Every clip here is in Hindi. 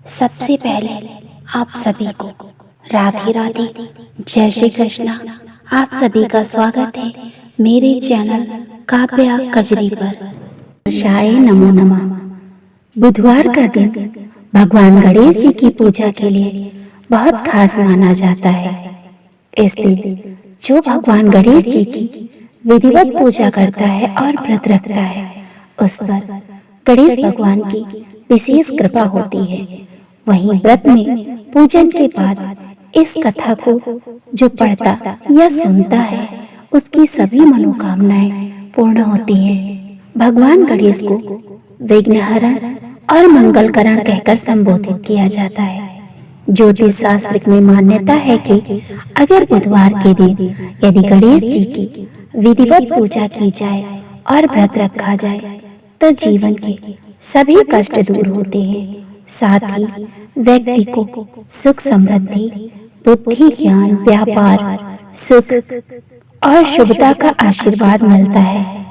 सबसे पहले आप सभी को राधे राधे, जय श्री कृष्णा। आप सभी का स्वागत है मेरे चैनल काव्या कजरी पर। शाय नमो नमः। बुधवार का दिन भगवान गणेश जी की पूजा के लिए बहुत खास माना जाता है। इस दिन जो भगवान गणेश जी की विधिवत पूजा करता है और व्रत रखता है, उस पर गणेश भगवान की विशेष कृपा होती है। वहीं व्रत में पूजन के बाद इस कथा को जो पढ़ता या सुनता है, उसकी सभी मनोकामनाएं पूर्ण होती हैं। भगवान गणेश को विघ्नहरण और मंगलकरण कहकर संबोधित किया जाता है। ज्योतिष शास्त्र में मान्यता है कि अगर बुधवार के दिन यदि गणेश जी की विधिवत पूजा की जाए और व्रत रखा जाए तो जीवन के सभी कष्ट दूर होते हैं। साथ ही व्यक्ति को सुख समृद्धि, बुद्धि, ज्ञान, व्यापार, सुख और शुभता का आशीर्वाद मिलता है।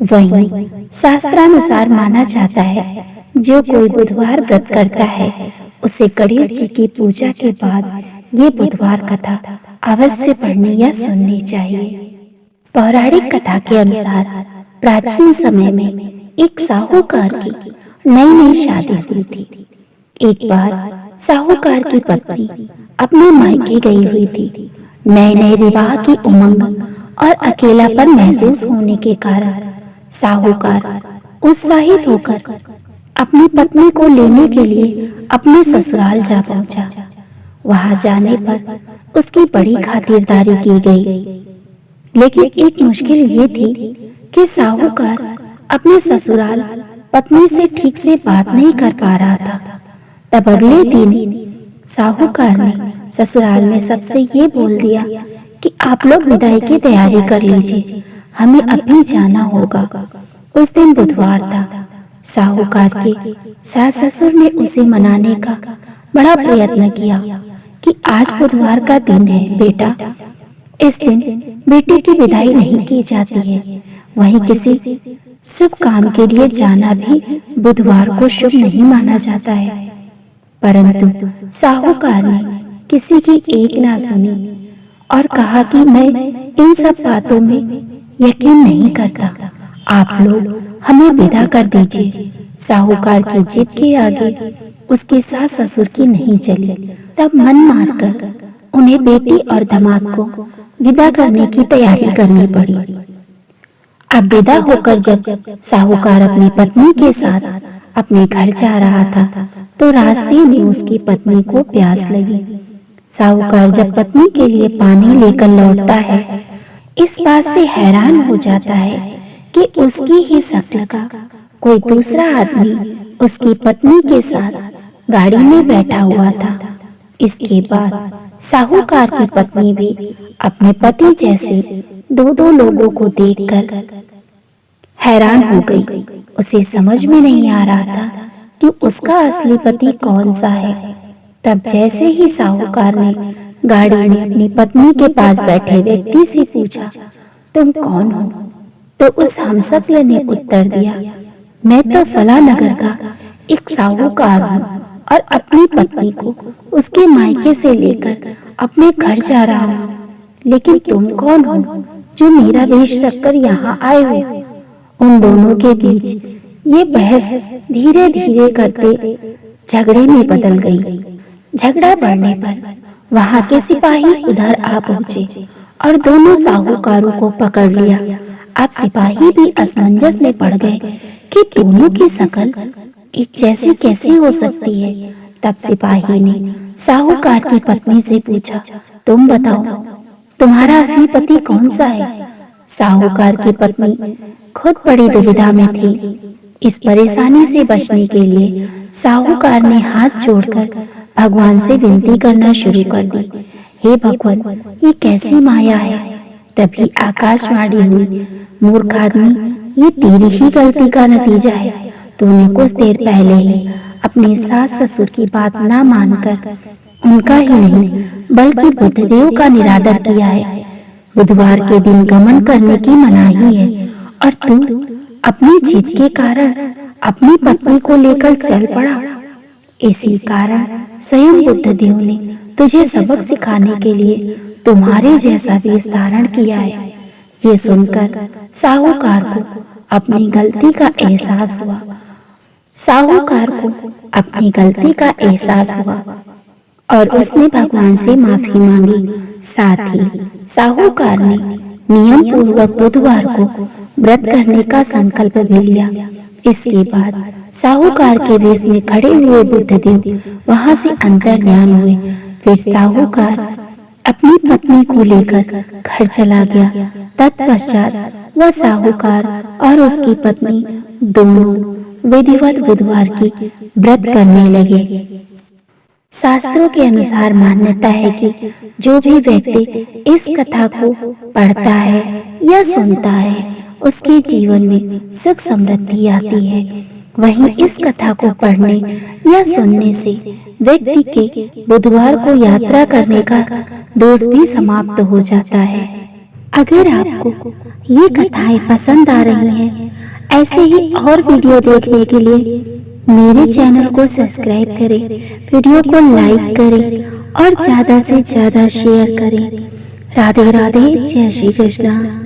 वहीं शास्त्रानुसार माना जाता है जो कोई बुधवार व्रत करता है उसे गणेश जी की पूजा के बाद ये बुधवार कथा अवश्य पढ़नी या सुननी चाहिए। पौराणिक कथा के अनुसार प्राचीन समय में एक साहूकार की नई शादी हुई थी। एक बार साहूकार की पत्नी अपने मायके गई हुई थी। नए विवाह की उमंग और अकेलापन महसूस होने के कारण साहूकार उत्साहित होकर अपनी पत्नी को लेने के लिए अपने ससुराल जा पहुंचा। वहां जाने पर उसकी बड़ी खातिरदारी की गई, लेकिन एक मुश्किल ये थी कि साहूकार अपने ससुराल पत्नी से ठीक से बात नहीं कर पा रहा था। तब अगले दिन साहूकार ने ससुराल में सबसे ये बोल दिया कि आप लोग विदाई की तैयारी कर लीजिए, हमें अभी जाना होगा। उस दिन बुधवार था। साहूकार के सास ससुर ने उसे मनाने का बड़ा प्रयत्न किया कि आज बुधवार का दिन है बेटा, इस दिन बेटी की विदाई नहीं की जाती है। वहीं किसी शुभ काम के लिए जाना भी बुधवार को शुभ नहीं माना जाता है। परंतु साहूकार ने किसी की एक ना सुनी और कहा कि मैं इन सब बातों में यकीन नहीं करता, आप लोग हमें विदा कर दीजिए। साहूकार की जिद के आगे उसके सास ससुर की नहीं चली। तब मन मारकर उन्हें बेटी और दामाद को विदा करने की तैयारी करनी पड़ी। अब विदा होकर जब साहूकार अपनी पत्नी के साथ अपने घर जा रहा था तो रास्ते में उसकी पत्नी को प्यास लगी। साहूकार जब पत्नी के लिए पानी लेकर लौटता है, इस बात से हैरान हो जाता है कि उसकी ही शक्ल का कोई दूसरा आदमी उसकी पत्नी के साथ गाड़ी में बैठा हुआ था। इसके बाद साहूकार की पत्नी भी अपने पति जैसे दो लोगों को देखकर हैरान हो गई। उसे समझ में नहीं आ रहा था कि उसका असली पति कौन सा है। तब जैसे ही साहूकार ने गाड़ी में अपनी पत्नी के पास बैठे व्यक्ति से पूछा, तुम कौन हो? तो उस हमशक्ल ने उत्तर दिया, मैं तो फला नगर का एक साहूकार हूँ और अपनी पत्नी को उसके मायके से लेकर अपने घर जा रहा हूँ। लेकिन तुम कौन हो जो मेरा वेश रखकर यहाँ आए हो? उन दोनों के बीच ये बहस धीरे धीरे करते झगड़े में बदल गई। झगड़ा बढ़ने पर वहां के सिपाही उधर आ पहुंचे और दोनों साहूकारों को पकड़ लिया। अब सिपाही भी असमंजस में पड़ गए कि दोनों की शक्ल एक जैसी कैसे हो सकती है। तब सिपाही ने साहूकार की पत्नी से पूछा, तुम बताओ तुम्हारा असली पति कौन सा है? साहूकार की पत्नी खुद बड़ी दुविधा में थी। इस परेशानी से बचने के लिए साहूकार ने हाथ जोड़कर भगवान से विनती करना शुरू कर दी, हे भगवान, ये कैसी माया है? तभी आकाशवाणी हुई, मूर्ख आदमी, ये तेरी ही गलती का नतीजा है। तूने कुछ देर पहले ही अपने सास ससुर की बात ना मानकर उनका ही नहीं बल्कि बुद्धदेव का निरादर किया है। बुधवार के दिन गमन करने की मनाही है और तू अपनी जिद के कारण अपनी पत्नी को लेकर चल पड़ा। इसी कारण स्वयं बुद्ध देव ने तुझे सबक सिखाने के लिए तुम्हारे जैसा वेश धारण किया है। ये सुनकर साहूकार को अपनी गलती का एहसास हुआ। साहूकार को अपनी गलती का एहसास हुआ और उसने भगवान से माफी मांगी। साथ ही साहूकार ने नियम पूर्वक बुधवार को व्रत करने का संकल्प भी लिया। इसके बाद साहूकार के वेश में खड़े हुए बुद्धदेव वहां से अंतर्ध्यान हुए। फिर साहूकार अपनी पत्नी को लेकर घर चला गया। तत्पश्चात वह साहूकार और उसकी पत्नी दोनों विधिवत बुधवार की व्रत करने लगे। शास्त्रों के अनुसार मान्यता है कि जो भी व्यक्ति इस कथा को पढ़ता है या सुनता है उसके जीवन में सुख समृद्धि आती है। वहीं इस कथा को पढ़ने या सुनने से व्यक्ति के बुधवार को यात्रा करने का दोष भी समाप्त हो जाता है। अगर आपको ये कथाएं पसंद आ रही हैं, ऐसे ही और वीडियो देखने के लिए मेरे चैनल को सब्सक्राइब करें, वीडियो को लाइक करें और ज्यादा से ज्यादा शेयर करें। राधे राधे, जय श्री कृष्णा।